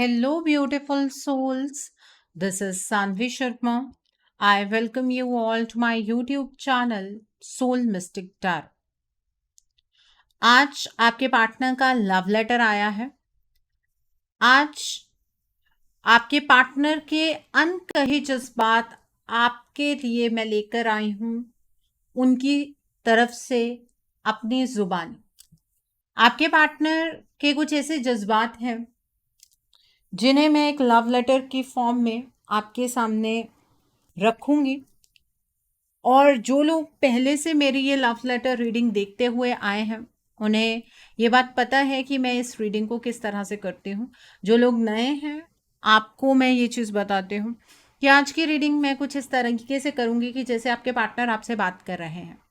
Hello, beautiful souls. This is Sanvi Sharma. I welcome you all to my YouTube channel, Soul Mystic Tarot. आज आपके partner का love letter आया है। आज आपके पार्टनर के अनकहे जज्बात आपके लिए मैं लेकर आई हूं, उनकी तरफ से अपनी जुबानी। आपके पार्टनर के कुछ ऐसे जज्बात हैं जिन्हें मैं एक लव लेटर की फॉर्म में आपके सामने रखूंगी। और जो लोग पहले से मेरी ये लव लेटर रीडिंग देखते हुए आए हैं, उन्हें ये बात पता है कि मैं इस रीडिंग को किस तरह से करती हूँ। जो लोग नए हैं, आपको मैं ये चीज़ बताती हूँ कि आज की रीडिंग मैं कुछ इस तरीके से करूँगी कि जैसे आपके पार्टनर आपसे बात कर रहे हैं।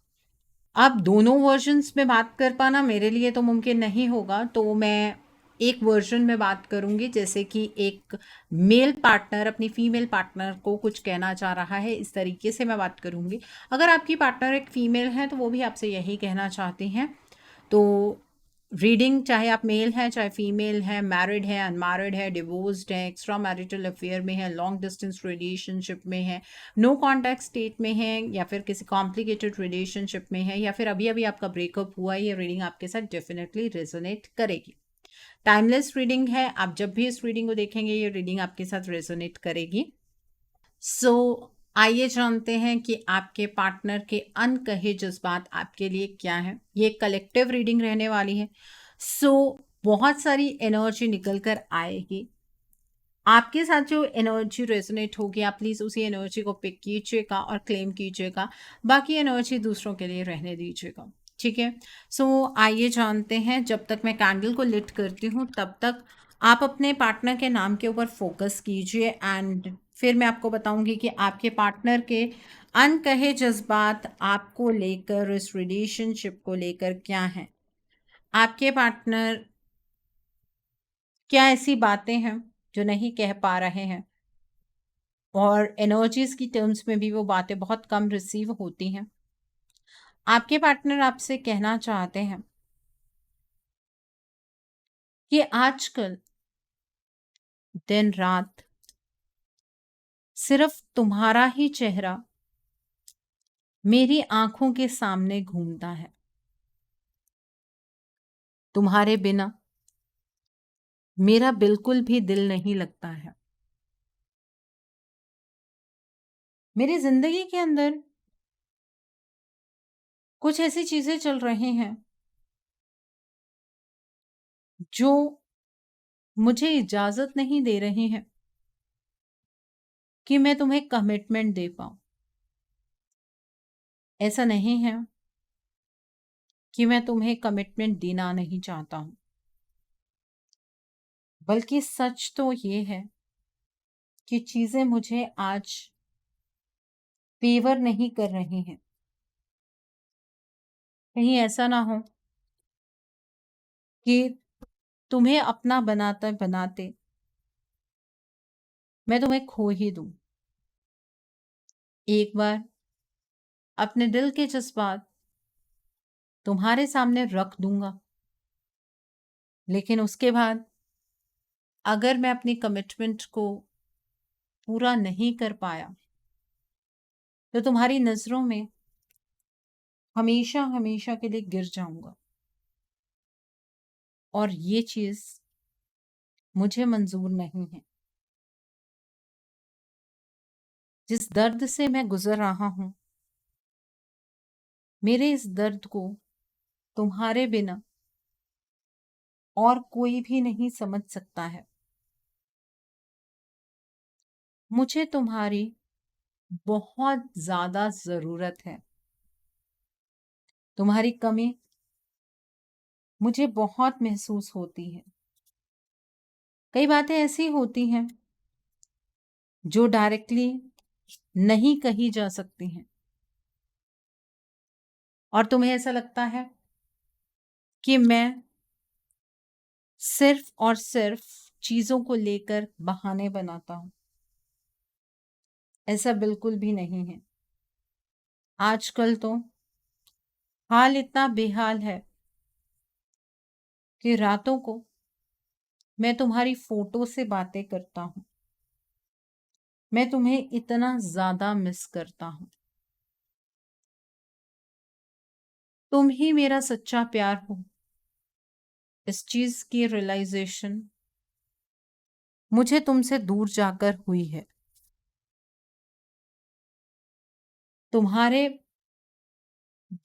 अब दोनों वर्जन्स में बात कर पाना मेरे लिए तो मुमकिन नहीं होगा, तो मैं एक वर्जन में बात करूंगी जैसे कि एक मेल पार्टनर अपनी फीमेल पार्टनर को कुछ कहना चाह रहा है, इस तरीके से मैं बात करूंगी। अगर आपकी पार्टनर एक फीमेल है तो वो भी आपसे यही कहना चाहती हैं। तो रीडिंग, चाहे आप मेल हैं चाहे फीमेल हैं, मैरिड है, अनमैरिड है, डिवोर्स्ड है, एक्स्ट्रा मैरिटल अफेयर में है, लॉन्ग डिस्टेंस रिलेशनशिप में है, नो कॉन्टैक्ट स्टेट में है, या फिर किसी कॉम्प्लिकेटेड रिलेशनशिप में है, या फिर अभी अभी आपका ब्रेकअप हुआ, ये रीडिंग आपके साथ डेफिनेटली रेजोनेट करेगी। टाइमलेस रीडिंग है, आप जब भी इस रीडिंग को देखेंगे ये रीडिंग आपके साथ रेजोनेट करेगी। सो आइए जानते हैं कि आपके पार्टनर के अनकहे जज्बात आपके लिए क्या हैं। ये कलेक्टिव रीडिंग रहने वाली है। सो बहुत सारी एनर्जी निकल कर आएगी। आपके साथ जो एनर्जी रेजोनेट होगी, आप प्लीज़ उसी एनर्जी को पिक कीजिएगा और क्लेम कीजिएगा। बाकी एनर्जी दूसरों के लिए रहने दीजिएगा, ठीक है। सो आइए जानते हैं। जब तक मैं कैंडल को लिट करती हूँ तब तक आप अपने पार्टनर के नाम के ऊपर फोकस कीजिए, एंड फिर मैं आपको बताऊंगी कि आपके पार्टनर के अनकहे जज्बात आपको लेकर, इस रिलेशनशिप को लेकर क्या हैं। आपके पार्टनर क्या ऐसी बातें हैं जो नहीं कह पा रहे हैं, और एनर्जीज की टर्म्स में भी वो बातें बहुत कम रिसीव होती हैं। आपके पार्टनर आपसे कहना चाहते हैं कि आजकल दिन रात सिर्फ तुम्हारा ही चेहरा मेरी आंखों के सामने घूमता है। तुम्हारे बिना मेरा बिल्कुल भी दिल नहीं लगता है। मेरी जिंदगी के अंदर कुछ ऐसी चीजें चल रही हैं जो मुझे इजाजत नहीं दे रही हैं कि मैं तुम्हें कमिटमेंट दे पाऊं। ऐसा नहीं है कि मैं तुम्हें कमिटमेंट देना नहीं चाहता हूं, बल्कि सच तो ये है कि चीजें मुझे आज फेवर नहीं कर रही हैं। कहीं ऐसा ना हो कि तुम्हें अपना बनाते बनाते मैं तुम्हें खो ही दूं। एक बार अपने दिल के जज्बात तुम्हारे सामने रख दूंगा, लेकिन उसके बाद अगर मैं अपनी कमिटमेंट को पूरा नहीं कर पाया तो तुम्हारी नजरों में हमेशा हमेशा के लिए गिर जाऊंगा, और ये चीज मुझे मंजूर नहीं है। जिस दर्द से मैं गुजर रहा हूं, मेरे इस दर्द को तुम्हारे बिना और कोई भी नहीं समझ सकता है। मुझे तुम्हारी बहुत ज्यादा जरूरत है। तुम्हारी कमी मुझे बहुत महसूस होती है। कई बातें ऐसी होती हैं जो डायरेक्टली नहीं कही जा सकती हैं, और तुम्हें ऐसा लगता है कि मैं सिर्फ और सिर्फ चीजों को लेकर बहाने बनाता हूं। ऐसा बिल्कुल भी नहीं है। आजकल तो हाल इतना बेहाल है कि रातों को मैं तुम्हारी फोटो से बातें करता हूँ। मैं तुम्हें इतना ज्यादा मिस करता हूँ। तुम ही मेरा सच्चा प्यार हो। इस चीज की रियलाइजेशन मुझे तुमसे दूर जाकर हुई है। तुम्हारे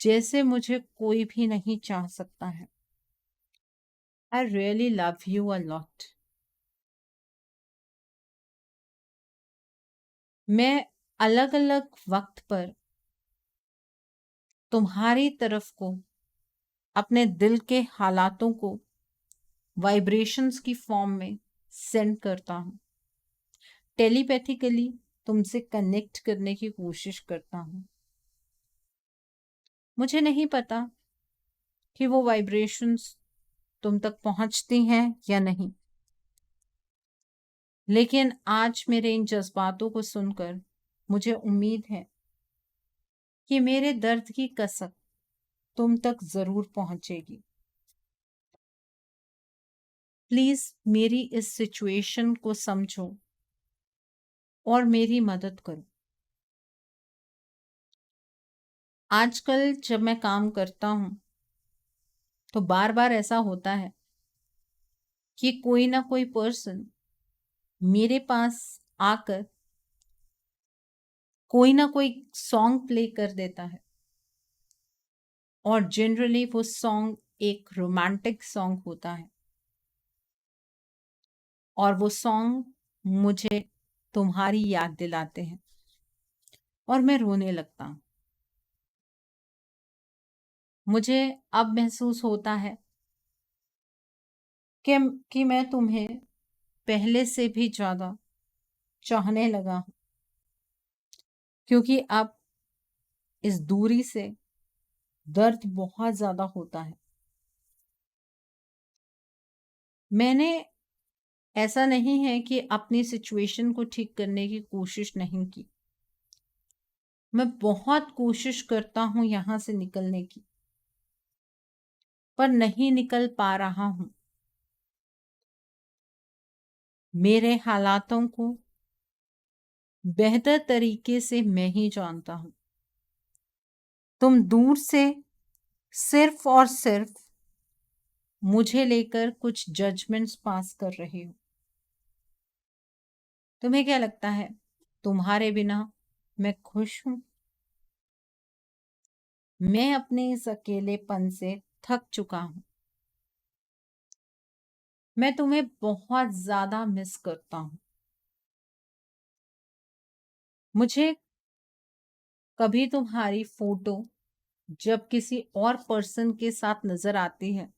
जैसे मुझे कोई भी नहीं चाह सकता है। I really love you a lot. मैं अलग अलग वक्त पर तुम्हारी तरफ को अपने दिल के हालातों को वाइब्रेशंस की फॉर्म में सेंड करता हूँ। टेलीपैथिकली तुमसे कनेक्ट करने की कोशिश करता हूँ। मुझे नहीं पता कि वो वाइब्रेशंस तुम तक पहुंचती हैं या नहीं, लेकिन आज मेरे इन जज्बातों को सुनकर मुझे उम्मीद है कि मेरे दर्द की कसक तुम तक जरूर पहुंचेगी। प्लीज मेरी इस सिचुएशन को समझो और मेरी मदद करो। आजकल जब मैं काम करता हूं तो बार बार ऐसा होता है कि कोई ना कोई पर्सन मेरे पास आकर कोई ना कोई सॉन्ग प्ले कर देता है, और जनरली वो सॉन्ग एक रोमांटिक सॉन्ग होता है, और वो सॉन्ग मुझे तुम्हारी याद दिलाते हैं और मैं रोने लगता हूँ। मुझे अब महसूस होता है कि मैं तुम्हें पहले से भी ज्यादा चाहने लगा हूं, क्योंकि अब इस दूरी से दर्द बहुत ज्यादा होता है। मैंने ऐसा नहीं है कि अपनी सिचुएशन को ठीक करने की कोशिश नहीं की। मैं बहुत कोशिश करता हूं यहां से निकलने की, पर नहीं निकल पा रहा हूं। मेरे हालातों को बेहतर तरीके से मैं ही जानता हूं। तुम दूर से सिर्फ और सिर्फ मुझे लेकर कुछ जजमेंट्स पास कर रहे हो। तुम्हें क्या लगता है तुम्हारे बिना मैं खुश हूं? मैं अपने इस अकेलेपन से थक चुका हूं। मैं तुम्हें बहुत ज्यादा मिस करता हूं। मुझे कभी तुम्हारी फोटो जब किसी और पर्सन के साथ नजर आती है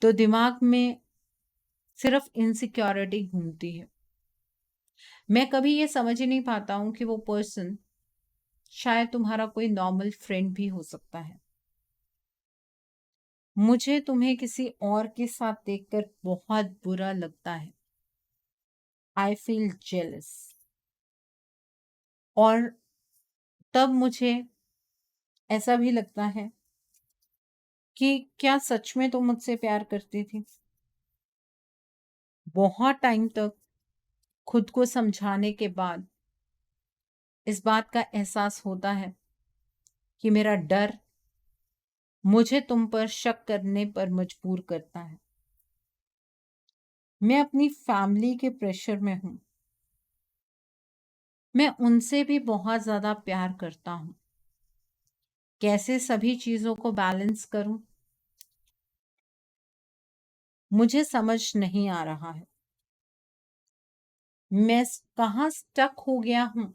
तो दिमाग में सिर्फ इनसिक्योरिटी घूमती है। मैं कभी ये समझ ही नहीं पाता हूं कि वो पर्सन शायद तुम्हारा कोई नॉर्मल फ्रेंड भी हो सकता है। मुझे तुम्हें किसी और के साथ देखकर बहुत बुरा लगता है। I feel jealous. और तब मुझे ऐसा भी लगता है कि क्या सच में तुम मुझसे प्यार करती थी? बहुत टाइम तक खुद को समझाने के बाद इस बात का एहसास होता है कि मेरा डर मुझे तुम पर शक करने पर मजबूर करता है। मैं अपनी फैमिली के प्रेशर में हूं। मैं उनसे भी बहुत ज्यादा प्यार करता हूं। कैसे सभी चीजों को बैलेंस करूं, मुझे समझ नहीं आ रहा है। मैं कहाँ स्टक हो गया हूं,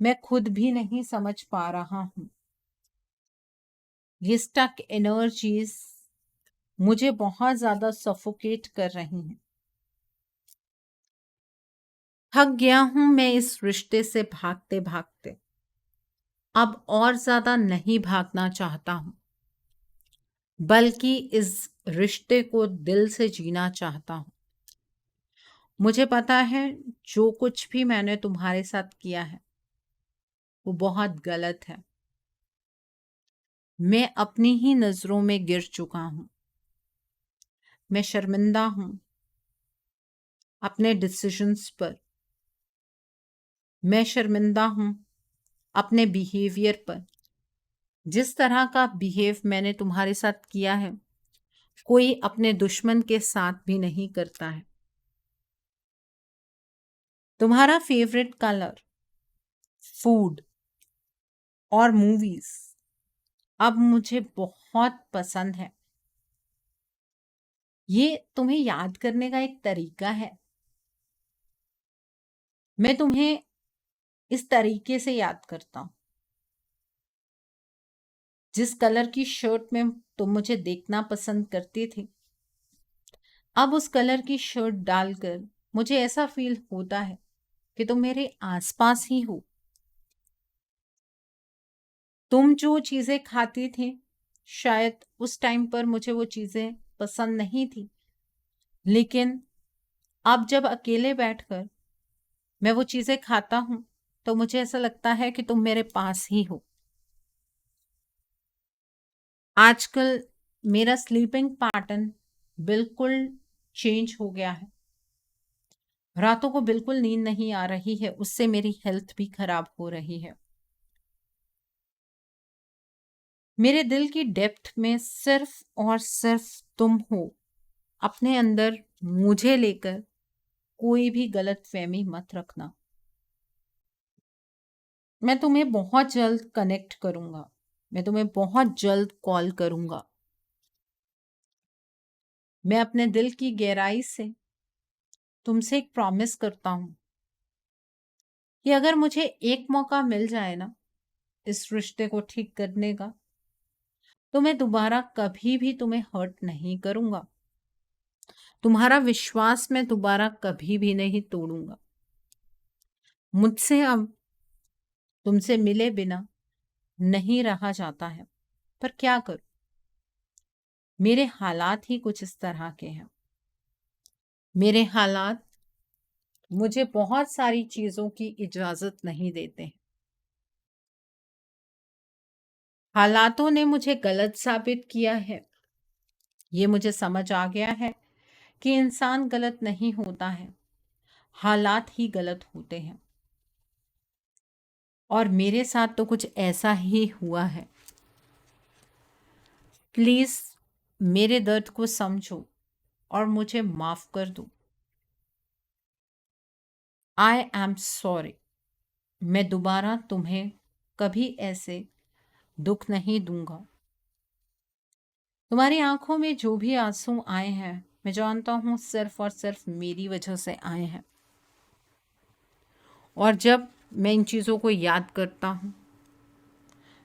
मैं खुद भी नहीं समझ पा रहा हूं। ये स्टक एनर्जीज मुझे बहुत ज्यादा सफोकेट कर रही हैं। थक गया हूं मैं इस रिश्ते से भागते भागते। अब और ज्यादा नहीं भागना चाहता हूं, बल्कि इस रिश्ते को दिल से जीना चाहता हूं। मुझे पता है जो कुछ भी मैंने तुम्हारे साथ किया है वो बहुत गलत है। मैं अपनी ही नजरों में गिर चुका हूं। मैं शर्मिंदा हूं अपने डिसीजंस पर, मैं शर्मिंदा हूं अपने बिहेवियर पर। जिस तरह का बिहेव मैंने तुम्हारे साथ किया है, कोई अपने दुश्मन के साथ भी नहीं करता है। तुम्हारा फेवरेट कलर, फूड और मूवीज अब मुझे बहुत पसंद है। ये तुम्हें याद करने का एक तरीका है। मैं तुम्हें इस तरीके से याद करता हूं। जिस कलर की शर्ट में तुम मुझे देखना पसंद करती थी, अब उस कलर की शर्ट डालकर मुझे ऐसा फील होता है कि तुम मेरे आसपास ही हो। तुम जो चीजें खाती थी, शायद उस टाइम पर मुझे वो चीजें पसंद नहीं थी, लेकिन अब जब अकेले बैठकर मैं वो चीजें खाता हूं, तो मुझे ऐसा लगता है कि तुम मेरे पास ही हो। आजकल मेरा स्लीपिंग पैटर्न बिल्कुल चेंज हो गया है। रातों को बिल्कुल नींद नहीं आ रही है, उससे मेरी हेल्थ भी खराब हो रही है। मेरे दिल की डेप्थ में सिर्फ और सिर्फ तुम हो। अपने अंदर मुझे लेकर कोई भी गलतफहमी मत रखना। मैं तुम्हें बहुत जल्द कनेक्ट करूंगा, मैं तुम्हें बहुत जल्द कॉल करूंगा। मैं अपने दिल की गहराई से तुमसे एक प्रॉमिस करता हूं कि अगर मुझे एक मौका मिल जाए ना इस रिश्ते को ठीक करने का, तो मैं दोबारा कभी भी तुम्हें हर्ट नहीं करूंगा। तुम्हारा विश्वास मैं दोबारा कभी भी नहीं तोड़ूंगा। मुझसे अब तुमसे मिले बिना नहीं रहा जाता है, पर क्या करूं, मेरे हालात ही कुछ इस तरह के हैं। मेरे हालात मुझे बहुत सारी चीजों की इजाजत नहीं देते हैं। हालातों ने मुझे गलत साबित किया है। ये मुझे समझ आ गया है कि इंसान गलत नहीं होता है, हालात ही गलत होते हैं। और मेरे साथ तो कुछ ऐसा ही हुआ है। प्लीज मेरे दर्द को समझो और मुझे माफ कर दो। I am sorry. मैं दोबारा तुम्हें कभी ऐसे दुख नहीं दूंगा। तुम्हारी आंखों में जो भी आंसू आए हैं, मैं जानता हूं सिर्फ और सिर्फ मेरी वजह से आए हैं। और जब मैं इन चीज़ों को याद करता हूं,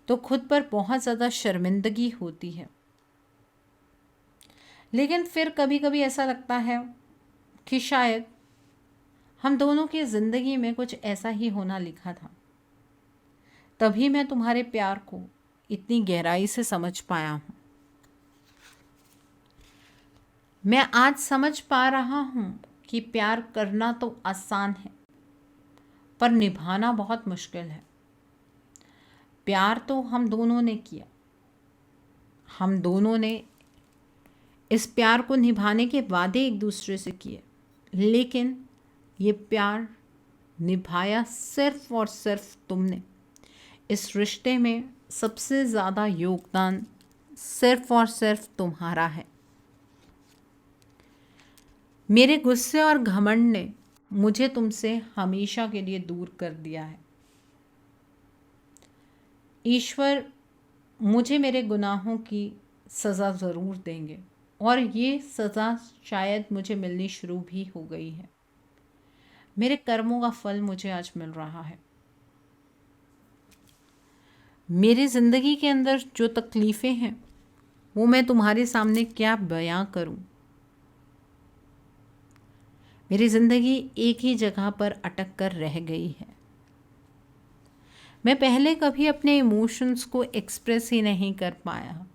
तो खुद पर बहुत ज़्यादा शर्मिंदगी होती है। लेकिन फिर कभी कभी ऐसा लगता है कि शायद हम दोनों की ज़िंदगी में कुछ ऐसा ही होना लिखा था। तभी मैं तुम्हारे प्यार को इतनी गहराई से समझ पाया हूं। मैं आज समझ पा रहा हूं कि प्यार करना तो आसान है, पर निभाना बहुत मुश्किल है। प्यार तो हम दोनों ने किया, हम दोनों ने इस प्यार को निभाने के वादे एक दूसरे से किए, लेकिन ये प्यार निभाया सिर्फ और सिर्फ तुमने। इस रिश्ते में सबसे ज़्यादा योगदान सिर्फ और सिर्फ तुम्हारा है। मेरे गुस्से और घमंड ने मुझे तुमसे हमेशा के लिए दूर कर दिया है। ईश्वर मुझे मेरे गुनाहों की सज़ा ज़रूर देंगे, और ये सज़ा शायद मुझे मिलनी शुरू भी हो गई है। मेरे कर्मों का फल मुझे आज मिल रहा है। मेरी ज़िंदगी के अंदर जो तकलीफ़ें हैं, वो मैं तुम्हारे सामने क्या बयां करूं। मेरी ज़िंदगी एक ही जगह पर अटक कर रह गई है। मैं पहले कभी अपने इमोशंस को एक्सप्रेस ही नहीं कर पाया,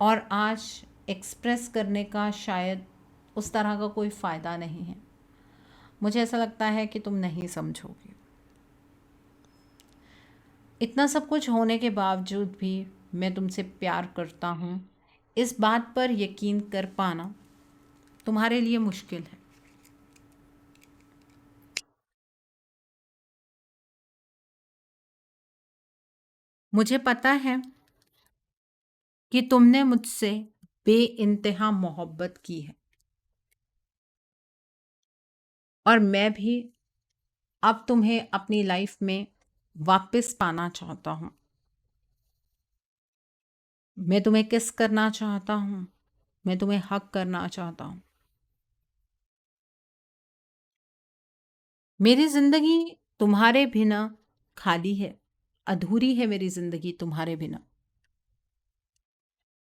और आज एक्सप्रेस करने का शायद उस तरह का कोई फ़ायदा नहीं है। मुझे ऐसा लगता है कि तुम नहीं समझोगे। इतना सब कुछ होने के बावजूद भी मैं तुमसे प्यार करता हूँ, इस बात पर यकीन कर पाना तुम्हारे लिए मुश्किल है। मुझे पता है कि तुमने मुझसे बेइंतहा मोहब्बत की है, और मैं भी अब तुम्हें अपनी लाइफ में वापस पाना चाहता हूँ। मैं तुम्हें किस करना चाहता हूँ, मैं तुम्हें हक करना चाहता हूँ। मेरी जिंदगी तुम्हारे बिना खाली है, अधूरी है मेरी जिंदगी तुम्हारे बिना।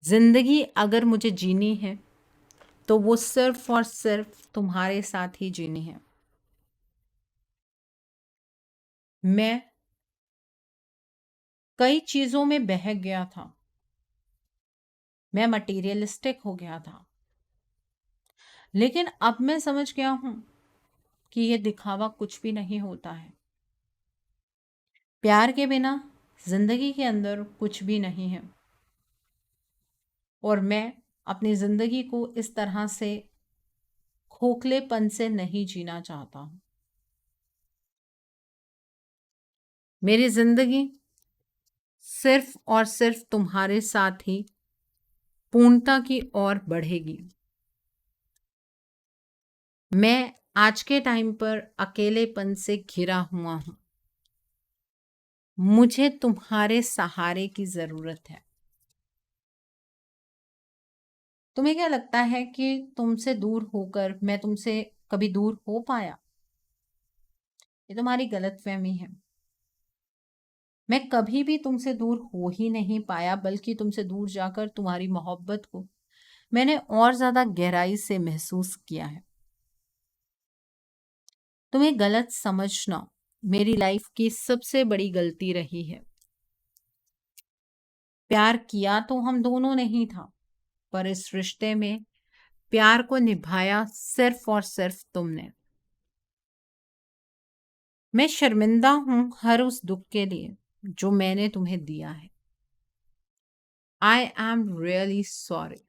जिंदगी अगर मुझे जीनी है तो वो सिर्फ और सिर्फ तुम्हारे साथ ही जीनी है। मैं कई चीजों में बहक गया था, मैं मटीरियलिस्टिक हो गया था, लेकिन अब मैं समझ गया हूं कि ये दिखावा कुछ भी नहीं होता है। प्यार के बिना जिंदगी के अंदर कुछ भी नहीं है, और मैं अपनी जिंदगी को इस तरह से खोखलेपन से नहीं जीना चाहता हूं। मेरी जिंदगी सिर्फ और सिर्फ तुम्हारे साथ ही पूर्णता की ओर बढ़ेगी। मैं आज के टाइम पर अकेलेपन से घिरा हुआ हूं, मुझे तुम्हारे सहारे की जरूरत है। तुम्हें क्या लगता है कि तुमसे दूर होकर मैं तुमसे कभी दूर हो पाया? ये तुम्हारी गलतफहमी है। मैं कभी भी तुमसे दूर हो ही नहीं पाया, बल्कि तुमसे दूर जाकर तुम्हारी मोहब्बत को मैंने और ज्यादा गहराई से महसूस किया है। तुम्हें गलत समझना मेरी लाइफ की सबसे बड़ी गलती रही है। प्यार किया तो हम दोनों नहीं था, पर इस रिश्ते में प्यार को निभाया सिर्फ और सिर्फ तुमने। मैं शर्मिंदा हूं हर उस दुख के लिए जो मैंने तुम्हें दिया है। I am really sorry.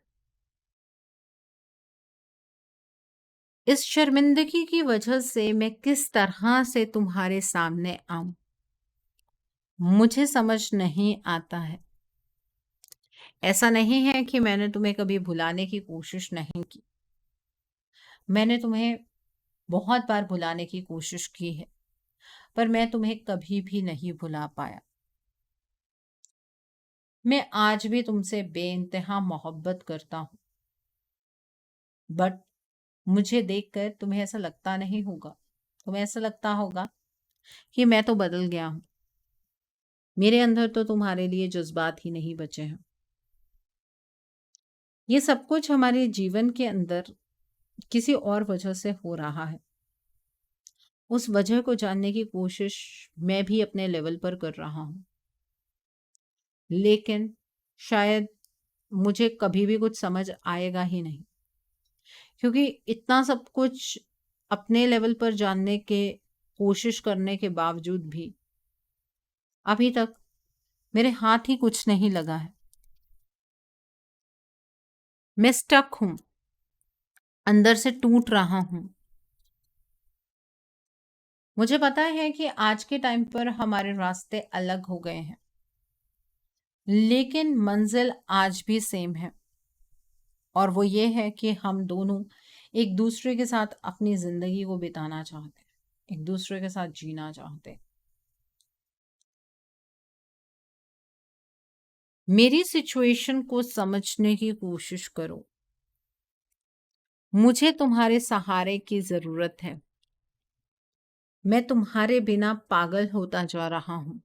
इस शर्मिंदगी की वजह से मैं किस तरह से तुम्हारे सामने आऊं, मुझे समझ नहीं आता है। ऐसा नहीं है कि मैंने तुम्हें कभी भुलाने की कोशिश नहीं की। मैंने तुम्हें बहुत बार भुलाने की कोशिश की है, पर मैं तुम्हें कभी भी नहीं भुला पाया। मैं आज भी तुमसे बेइंतहा मोहब्बत करता हूं, बट मुझे देखकर तुम्हें ऐसा लगता नहीं होगा। तुम्हें ऐसा लगता होगा कि मैं तो बदल गया हूं। मेरे अंदर तो तुम्हारे लिए जज्बात ही नहीं बचे हैं। ये सब कुछ हमारे जीवन के अंदर किसी और वजह से हो रहा है। उस वजह को जानने की कोशिश मैं भी अपने लेवल पर कर रहा हूं, लेकिन शायद मुझे कभी भी कुछ समझ आएगा ही नहीं, क्योंकि इतना सब कुछ अपने लेवल पर जानने के कोशिश करने के बावजूद भी अभी तक मेरे हाथ ही कुछ नहीं लगा है। मैं स्टक हूं, अंदर से टूट रहा हूं। मुझे पता है कि आज के टाइम पर हमारे रास्ते अलग हो गए हैं, लेकिन मंजिल आज भी सेम है, और वो ये है कि हम दोनों एक दूसरे के साथ अपनी जिंदगी को बिताना चाहते हैं, एक दूसरे के साथ जीना चाहते हैं। मेरी सिचुएशन को समझने की कोशिश करो। मुझे तुम्हारे सहारे की जरूरत है। मैं तुम्हारे बिना पागल होता जा रहा हूं।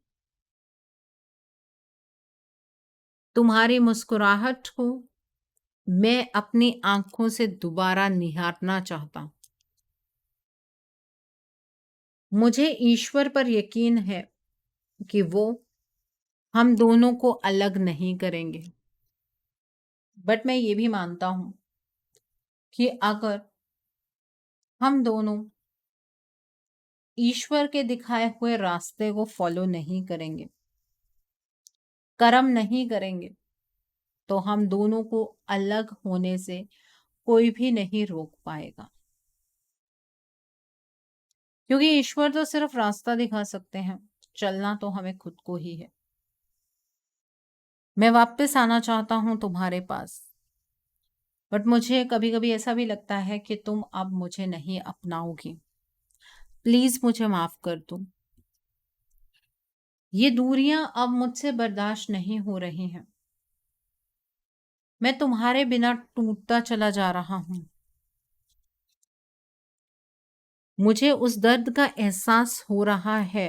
तुम्हारी मुस्कुराहट को मैं अपनी आंखों से दोबारा निहारना चाहता हूं। मुझे ईश्वर पर यकीन है कि वो हम दोनों को अलग नहीं करेंगे, बट मैं ये भी मानता हूं कि अगर हम दोनों ईश्वर के दिखाए हुए रास्ते को फॉलो नहीं करेंगे, कर्म नहीं करेंगे, तो हम दोनों को अलग होने से कोई भी नहीं रोक पाएगा, क्योंकि ईश्वर तो सिर्फ रास्ता दिखा सकते हैं, चलना तो हमें खुद को ही है। मैं वापस आना चाहता हूं तुम्हारे पास, बट मुझे कभी कभी ऐसा भी लगता है कि तुम अब मुझे नहीं अपनाओगी। प्लीज मुझे माफ कर दो। ये दूरियां अब मुझसे बर्दाश्त नहीं हो रही हैं। मैं तुम्हारे बिना टूटता चला जा रहा हूं। मुझे उस दर्द का एहसास हो रहा है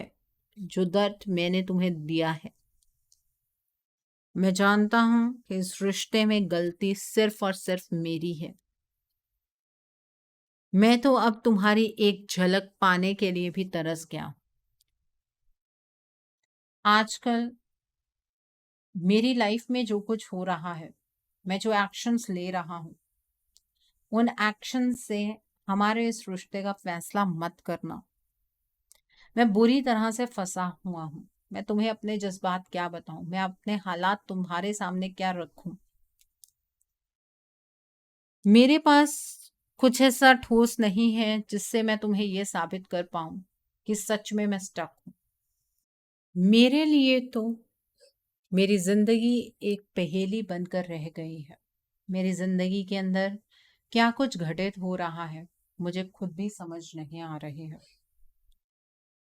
जो दर्द मैंने तुम्हें दिया है। मैं जानता हूं कि इस रिश्ते में गलती सिर्फ और सिर्फ मेरी है। मैं तो अब तुम्हारी एक झलक पाने के लिए भी तरस गया। आजकल मेरी लाइफ में जो कुछ हो रहा है, मैं जो एक्शंस ले रहा हूं, उन एक्शन से हमारे इस रिश्ते का फैसला मत करना। मैं बुरी तरह से फंसा हुआ हूं। मैं तुम्हें अपने जज्बात क्या बताऊं, मैं अपने हालात तुम्हारे सामने क्या रखूं। मेरे पास कुछ ऐसा ठोस नहीं है जिससे मैं तुम्हें यह साबित कर पाऊं कि सच में मैं स्टक हूं। मेरे लिए तो मेरी जिंदगी एक पहेली बनकर रह गई है। मेरी जिंदगी के अंदर क्या कुछ घटित हो रहा है, मुझे खुद भी समझ नहीं आ रही है।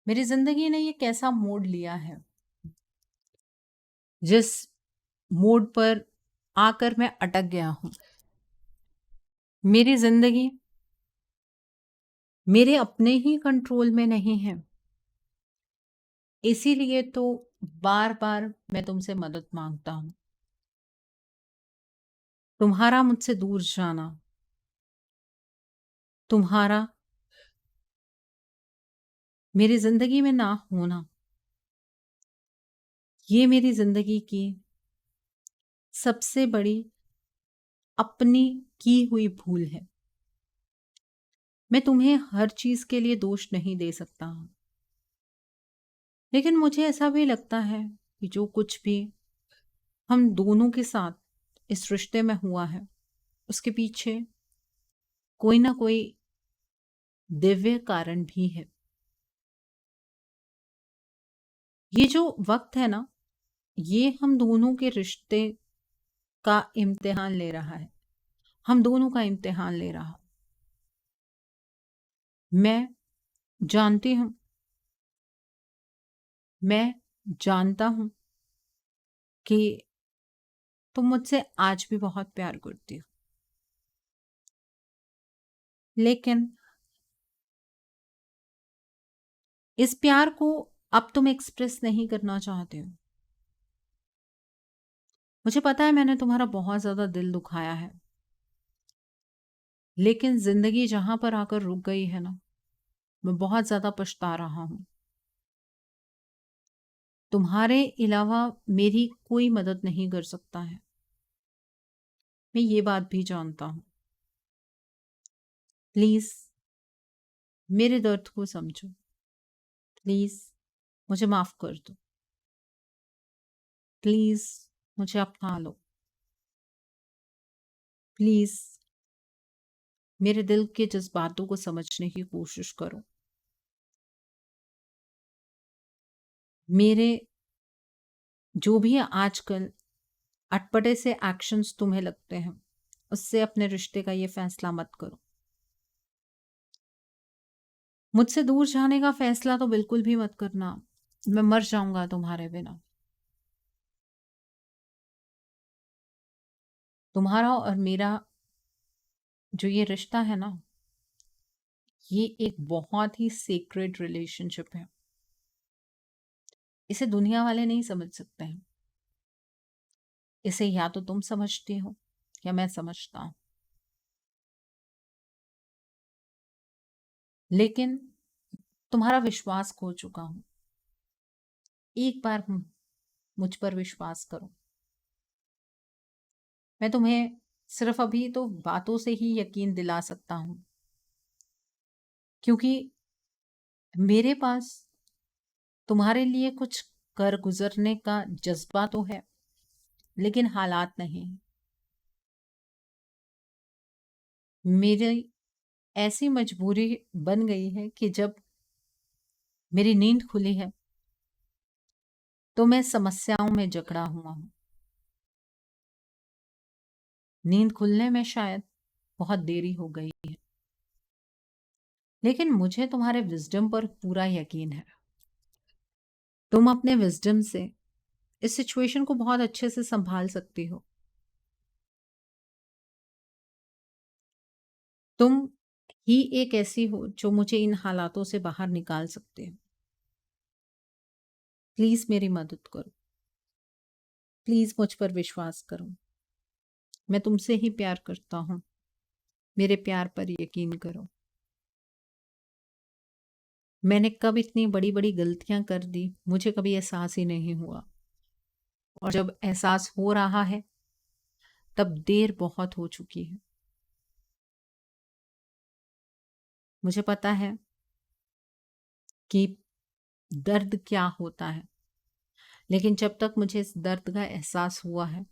मेरी जिंदगी ने ये कैसा मोड़ लिया है, जिस मोड़ पर आकर मैं अटक गया हूं। मेरी जिंदगी मेरे अपने ही कंट्रोल में नहीं है, इसीलिए तो बार बार मैं तुमसे मदद मांगता हूं। तुम्हारा मुझसे दूर जाना, तुम्हारा मेरी जिंदगी में ना होना, ये मेरी जिंदगी की सबसे बड़ी अपनी की हुई भूल है। मैं तुम्हें हर चीज के लिए दोष नहीं दे सकता, लेकिन मुझे ऐसा भी लगता है कि जो कुछ भी हम दोनों के साथ इस रिश्ते में हुआ है, उसके पीछे कोई ना कोई दिव्य कारण भी है। ये जो वक्त है ना, ये हम दोनों के रिश्ते का इम्तिहान ले रहा है, हम दोनों का इम्तिहान ले रहा। मैं जानती हूं, मैं जानता हूं कि तुम मुझसे आज भी बहुत प्यार करती हो, लेकिन इस प्यार को अब तुम एक्सप्रेस नहीं करना चाहते हो। मुझे पता है मैंने तुम्हारा बहुत ज्यादा दिल दुखाया है, लेकिन जिंदगी जहां पर आकर रुक गई है ना, मैं बहुत ज्यादा पछता रहा हूं। तुम्हारे अलावा मेरी कोई मदद नहीं कर सकता है, मैं ये बात भी जानता हूं। प्लीज मेरे दर्द को समझो, प्लीज मुझे माफ कर दो, प्लीज मुझे अपना लो, प्लीज मेरे दिल के जज्बातों को समझने की कोशिश करो। मेरे जो भी आजकल अटपटे से एक्शंस तुम्हें लगते हैं, उससे अपने रिश्ते का ये फैसला मत करो। मुझसे दूर जाने का फैसला तो बिल्कुल भी मत करना, मैं मर जाऊंगा तुम्हारे बिना। तुम्हारा और मेरा जो ये रिश्ता है ना, ये एक बहुत ही सीक्रेट रिलेशनशिप है। इसे दुनिया वाले नहीं समझ सकते हैं। इसे या तो तुम समझती हो या मैं समझता हूं, लेकिन तुम्हारा विश्वास खो चुका हूं। एक बार मुझ पर विश्वास करो। मैं तुम्हें सिर्फ अभी तो बातों से ही यकीन दिला सकता हूं, क्योंकि मेरे पास तुम्हारे लिए कुछ कर गुजरने का जज्बा तो है, लेकिन हालात नहीं। मेरी ऐसी मजबूरी बन गई है कि जब मेरी नींद खुली है तो मैं समस्याओं में जकड़ा हुआ हूँ। नींद खुलने में शायद बहुत देरी हो गई है, लेकिन मुझे तुम्हारे विजडम पर पूरा यकीन है। तुम अपने विजडम से इस सिचुएशन को बहुत अच्छे से संभाल सकती हो। तुम ही एक ऐसी हो जो मुझे इन हालातों से बाहर निकाल सकते हो। प्लीज मेरी मदद करो। प्लीज मुझ पर विश्वास करो। मैं तुमसे ही प्यार करता हूँ। मेरे प्यार पर यकीन करो। मैंने कब इतनी बड़ी बड़ी गलतियां कर दी मुझे कभी एहसास ही नहीं हुआ, और जब एहसास हो रहा है तब देर बहुत हो चुकी है। मुझे पता है कि दर्द क्या होता है, लेकिन जब तक मुझे इस दर्द का एहसास हुआ है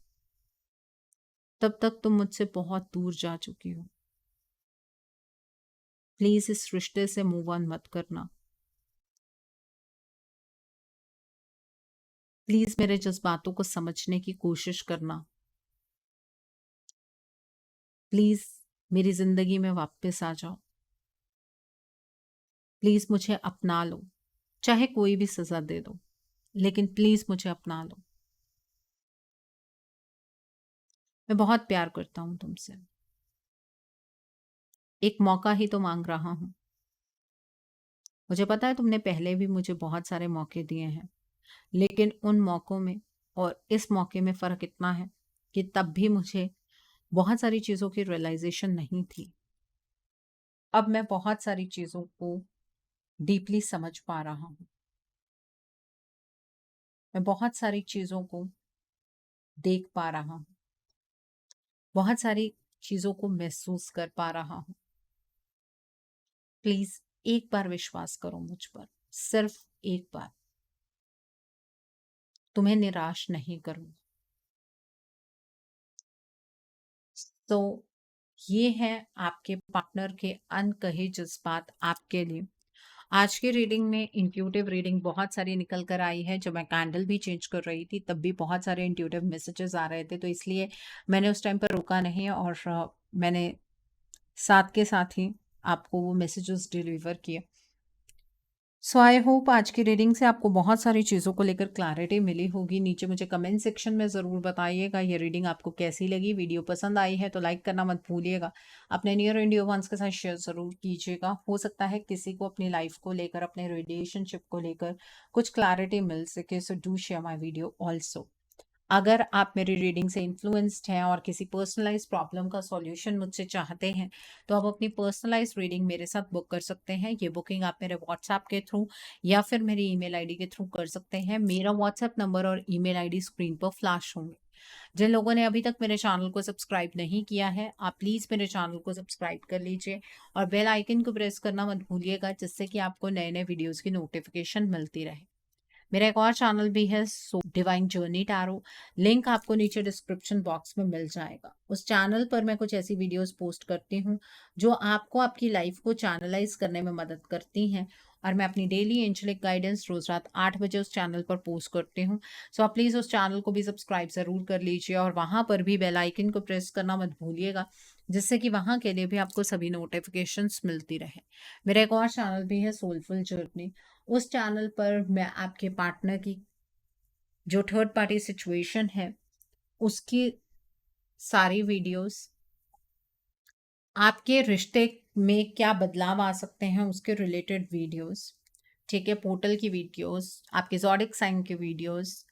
तब तक तुम मुझसे बहुत दूर जा चुकी हो। प्लीज इस रिश्ते से मूव ऑन मत करना। प्लीज मेरे जज्बातों को समझने की कोशिश करना। प्लीज मेरी जिंदगी में वापस आ जाओ। प्लीज मुझे अपना लो, चाहे कोई भी सजा दे दो, लेकिन प्लीज मुझे अपना लो। मैं बहुत प्यार करता हूं तुमसे। एक मौका ही तो मांग रहा हूं। मुझे पता है तुमने पहले भी मुझे बहुत सारे मौके दिए हैं, लेकिन उन मौकों में और इस मौके में फर्क इतना है कि तब भी मुझे बहुत सारी चीजों की रियलाइजेशन नहीं थी। अब मैं बहुत सारी चीजों को डीपली समझ पा रहा हूं। मैं बहुत सारी चीजों को देख पा रहा हूं। बहुत सारी चीजों को महसूस कर पा रहा हूं। प्लीज एक बार विश्वास करो मुझ पर, सिर्फ एक बार। तुम्हें निराश नहीं करूंगी। तो ये है आपके पार्टनर के अनकहे जज्बात आपके लिए। आज की रीडिंग में इंट्यूटिव रीडिंग बहुत सारी निकल कर आई है। जब मैं कैंडल भी चेंज कर रही थी तब भी बहुत सारे इंट्यूटिव मैसेजेस आ रहे थे, तो इसलिए मैंने उस टाइम पर रुका नहीं और मैंने साथ के साथ ही आपको वो मैसेजेस डिलीवर किए। सो आई होप आज की रीडिंग से आपको बहुत सारी चीज़ों को लेकर क्लैरिटी मिली होगी। नीचे मुझे कमेंट सेक्शन में ज़रूर बताइएगा ये रीडिंग आपको कैसी लगी। वीडियो पसंद आई है तो लाइक करना मत भूलिएगा। अपने नियर इंडियो वंस के साथ शेयर ज़रूर कीजिएगा। हो सकता है किसी को अपनी लाइफ को लेकर, अपने रिलेशनशिप को लेकर कुछ क्लैरिटी मिल सके। So do share my video also. अगर आप मेरी रीडिंग से इन्फ्लुएंस्ड हैं और किसी पर्सनलाइज प्रॉब्लम का सॉल्यूशन मुझसे चाहते हैं तो आप अपनी पर्सनलाइज रीडिंग मेरे साथ बुक कर सकते हैं। ये बुकिंग आप मेरे व्हाट्सएप के थ्रू या फिर मेरी ईमेल आईडी के थ्रू कर सकते हैं। मेरा व्हाट्सएप नंबर और ईमेल आईडी स्क्रीन पर फ्लैश होंगे। जिन लोगों ने अभी तक मेरे चैनल को सब्सक्राइब नहीं किया है, आप प्लीज़ मेरे चैनल को सब्सक्राइब कर लीजिए और बेल आइकन को प्रेस करना मत भूलिएगा, जिससे कि आपको नए नए वीडियोज़ की नोटिफिकेशन मिलती रहे। मेरा एक और चैनल भी है, so divine journey tarot. Link आपको नीचे डिस्क्रिप्शन बॉक्स में मिल जाएगा। उस चैनल पर मैं कुछ ऐसी वीडियोस पोस्ट करती हूँ जो आपको आपकी लाइफ को चैनलाइज करने में मदद करती हैं, और मैं अपनी डेली एंजलिक गाइडेंस रोज रात 8 बजे उस चैनल पर पोस्ट करती हूँ। सो आप प्लीज़ उस चैनल को भी सब्सक्राइब ज़रूर कर लीजिए और वहाँ पर भी बेल आइकन को प्रेस करना मत भूलिएगा, जिससे कि वहाँ के लिए भी आपको सभी नोटिफिकेशंस मिलती रहे। मेरा एक और चैनल भी है, सोलफुल जर्नी। उस चैनल पर मैं आपके पार्टनर की जो थर्ड पार्टी सिचुएशन है उसकी सारी वीडियोस, आपके रिश्ते में क्या बदलाव आ सकते हैं उसके रिलेटेड वीडियोस, ठीक है, पोर्टल की वीडियोस, आपके ज़ोडिक साइन की वीडियोस,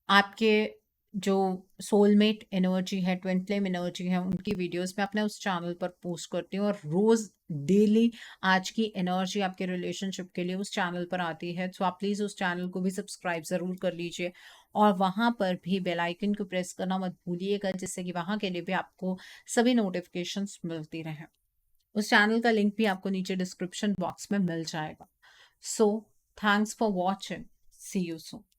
आपके जो सोलमेट एनर्जी है, ट्विन फ्लेम एनर्जी है, उनकी वीडियोस मैं अपने उस चैनल पर पोस्ट करती हूँ, और रोज डेली आज की एनर्जी आपके रिलेशनशिप के लिए उस चैनल पर आती है। तो आप प्लीज़ उस चैनल को भी सब्सक्राइब ज़रूर कर लीजिए और वहाँ पर भी बेल आइकन को प्रेस करना मत भूलिएगा, जिससे कि वहाँ के लिए भी आपको सभी नोटिफिकेशंस मिलती रहे। उस चैनल का लिंक भी आपको नीचे डिस्क्रिप्शन बॉक्स में मिल जाएगा। So thanks for watching. See you soon.